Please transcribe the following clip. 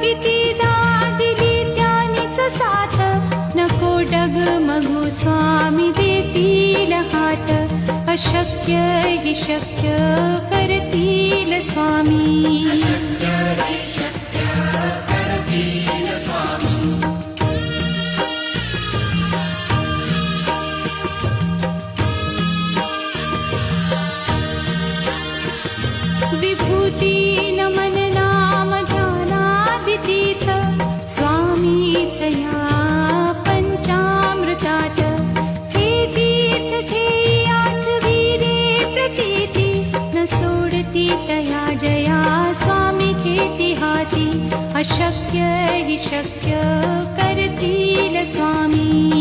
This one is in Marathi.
कितीदा दिली त्यानीच साथ, नको डगमगू स्वामी देतील हात. अशक्य हि शक्य करतील स्वामी. विभूती नमन नाम ध्यानादितीत, स्वामीच या पंचामृतात. हे तीर्थ घेई आठवी रे प्रचिती, न सोडती तया जया स्वामी घेती हाती. अशक्य हि शक्य करतील स्वामी.